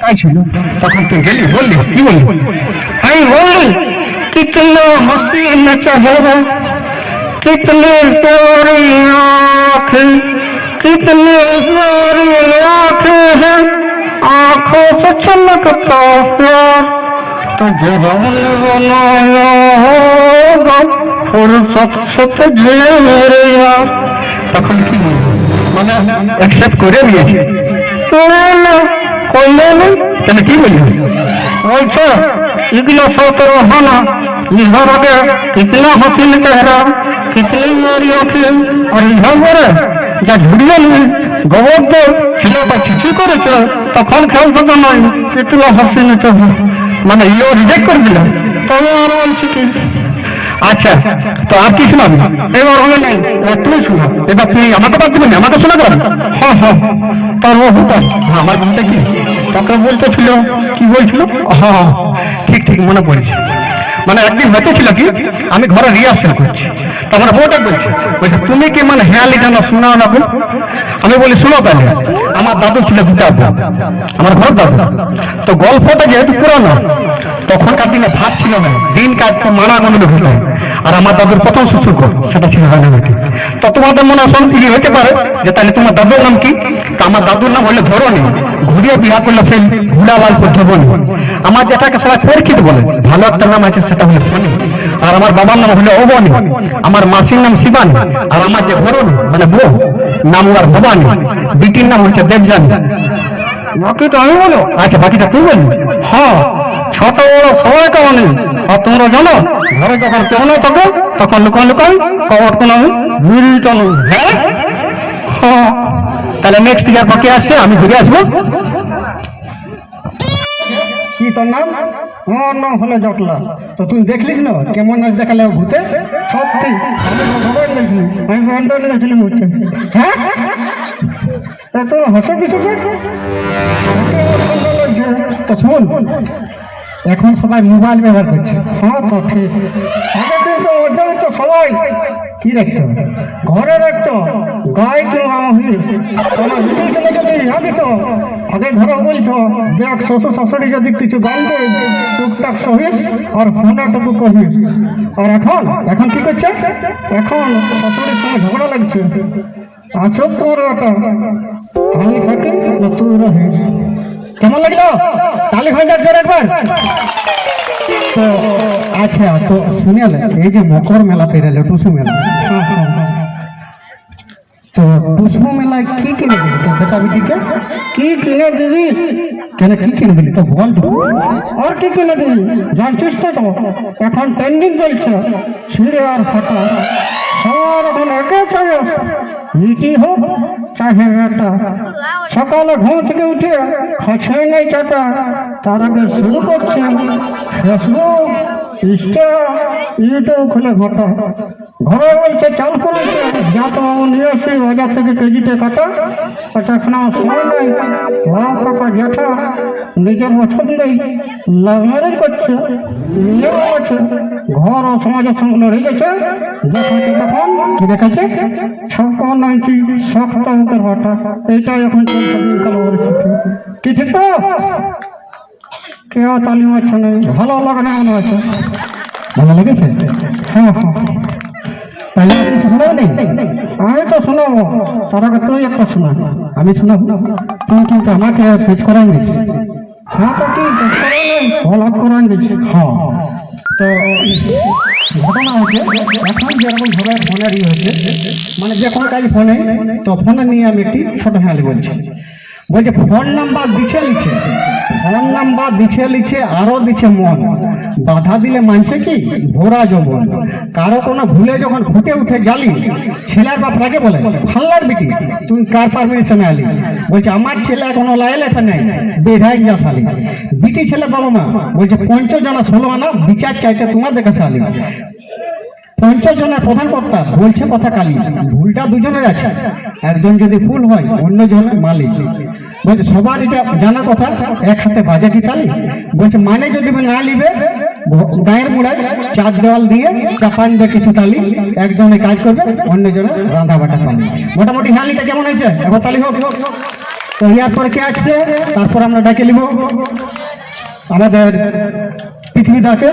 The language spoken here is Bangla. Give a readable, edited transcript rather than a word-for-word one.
একাই ছিল, তখন তুই গেলি বললি কি বললি? আমি বললি কিতনা হসিন চেহারা, कितने प्यारी आँखें, कितने प्यारी आँखें हैं, आँखों से चमकता प्यार, तुझे हमने बनाया होगा फुर्सत से तुझे मेरे यार। তখন কি মানে অ্যাকসেপ্ট করে নিয়েছে? না করলে না, তাহলে কি বললি? বলছো এগুলো সতেরো হানা इधर आ गया कितना हसीन चेहरा, कितनी मारी आँखें, और इधर बोले যা ঝুড়িয়ে নিয়ে গোবর্ধ ছেলেটা চিঠি করেছে তখন খেলতে তো নয় কিতনা হসিন চেহারা, মানে ইও রিজেক্ট করে দিল। তবে আর বলছি কি, আচ্ছা তো আর কি শোনাবি? এবার হবে নাই, তুই শোনা। এবার তুই আমাকে বাদ দিবি না, আমাকে শোনা করাবি? হ্যাঁ হ্যাঁ তার বহুটা আমার বলতে কি তোকে বলতেছিল, কি বলছিল? হ্যাঁ ঠিক ঠিক মনে পড়েছে। মানে একদিন হতেছিল কি, আমি ঘরে রিহার্সাল করছি, তখন বউটা বলছে তুমি কি মানে হেয়ালি গান শোনাও না? আমি বলি শোনো তাহলে। আমার দাদু ছিল দুটা, আমার ঘর দাদু। তো গল্পটা যেহেতু পুরানো, তখনকার দিনে ভাত ছিল না, দিন কাটতে মানা গণলে হতো, আর আমার দাদুর প্রথম শ্বশুর ঘর সেটা ছিল রাঙামাটি। তো তোমাদের মনে সন্তুলি হতে পারে যে তাহলে তোমার দাদুর নাম কি? তো আমার দাদুর নাম হলো ধরণী, ঘুরিয়ে বিয়া করলো সেই ঘুড়ালাল ধবনী। আমার যেটাকে সবাই পরীক্ষিত বলে, ভালো একটা নাম আছে সেটা হলো ফণী, আর আমার বাবার নাম হলো অবনী, আমার মাসির নাম শিবানী, আর আমার যে ধরণী মানে বউ নাম ওর ভবানী, বিটির নাম হচ্ছে দেবযানী। বাকিটা আমি বলো? আচ্ছা বাকিটা তুই বলবি? হ্যাঁ ছোট বড় সবাই কেমন, আর তোমরা জানো ঘরে যখন কেউ না থাকে তখন লুকান লুকান কবর কোনো বিড়ি টানো। হ্যাঁ হ্যাঁ তাহলে নেক্সট ইয়ার বাকি আসছে, আমি ঘুরে আসবো। কি তোর নাম? আমার নাম হলো জটলা। তো তুই দেখলিস না কেমন নাচ দেখালে ভূতে? সত্যি আমি ভগবান দেখলি হচ্ছে। হ্যাঁ তো হসে কিছু তো শোন, এখন সবাই মোবাইল ব্যবহার করছে। হ্যাঁ তো ঠিক, আগে কিন্তু ওদের তো সবাই কি দেখতো, ঘরে দেখতো গায়ে কেউ আগে তো আগে ঘরে বলছো দেখ শ্বশুর শাশুড়ি যদি কিছু গান দেয় টুকটাক সহিস আর ফোনাটুকু কহিস। আর এখন এখন কি করছে, এখন শাশুড়ির সঙ্গে ঝগড়া লাগছে, আছো তোর ওটা আমি থাকি না তুই রহিস। কেমন লাগলো? তালি হয়ে যাচ্ছে একবার। তো আচ্ছা তো শুনে এই যে মকর মেলা পেরালো টুসু মেলা, তো টুসু মেলায় কি কিনে দিবি তো বেটা বেটিকে? কি কিনে দিবি? কেন কি কিনে দিবি তো বল? আর কি কিনে দিবি জানছিস তো? এখন ট্রেন্ডিং চলছে ছিঁড়ে আর ফাটা, সবার এখন একে চাই রুটি হোক চাহে একটা। সকালে ঘুম থেকে উঠে খাচ্ছে নেই চাটা, তার আগে শুরু করছে ফেসবুক ইনস্টা ইউটিউব খুলে ঘটা। ঘরে বলছে চাল করেছে যা তো নিয়ে আসি বাজার থেকে কেজিতে কাটা, আচ্ছা এখন আমার সময় নেই। বাপ কাকা জ্যাঠা নিজের পছন্দেই লাভ ম্যারেজ করছে, নিয়েও আছে, ঘর ও সমাজের সঙ্গে লড়ে গেছে। দেখাচ্ছে তখন কি দেখাচ্ছে, শক্ত নাইছি শক্ত মুখের ভাটা। এইটাই এখন চলছে দিনকাল পরিস্থিতি। কি ঠিক তো? কেউ তালি মারছে না, ভালো লাগে না মনে হচ্ছে। ভালো লেগেছে? হ্যাঁ হ্যাঁ তাহলে শোনাও নেই? আমি তো শোনাবো, তার আগে তুই একটা শোনা। আমি শোনাবো, তুই কিন্তু আমাকে পেজ করাই দিস। হ্যাঁ তো কি পেজ করাই লাভ করাই দিচ্ছি। হ্যাঁ তো ঘটনা হচ্ছে এখন যেরকম ভাবে ফোনের হয়েছে, মানে যে কোনো কাজ ফোনে, তো ফোনে নিয়ে আমি একটি ছোট হেয়ালি বলছি। বলছে ফোন নাম্বার দিচ্ছে লিখছে, ফোন নাম্বার দিচ্ছে লিখছে আরো দিচ্ছে মন, বাধা দিলে মানছে কি ভোরা যৌবন। কারো কোনো ভুলে যখন ফুটে উঠে জালি, ছেলের বাপ রাগে বলে ফাল্লার বিটি তুই কার পারমিশনে আলি। বলছে আমার ছেলে এখনো লাইলে লেখা নেই বেধায় যা শালি। বিটি ছেলে বাবা মা বলছে ৫০ জনা ১৬ আনা বিচার চাইতে তোমাদের কাছে আলি। ৫০ জনের প্রধান কর্তা বলছে কথা কালি, ভুলটা দুজনের আছে, একজন যদি ভুল হয় অন্যজনের মালিক। বলছে সবার এটা জানার কথা, এক হাতে বাজে কি তালি। বলছে মানে যদি না নিবে গায়ের মুড়ায় চার দেওয়াল দিয়ে চাপান দিয়ে কিছু তালি, একজনে কাজ করবে অন্যজনে রান্না বাটা তালি। মোটামুটি হালিটা কেমন হয়েছে? এবার তালি হোক। তো ইয়ার পরে কে আসছে তারপর আমরা ডাকে নিব আমাদের পৃথিবীদাকে।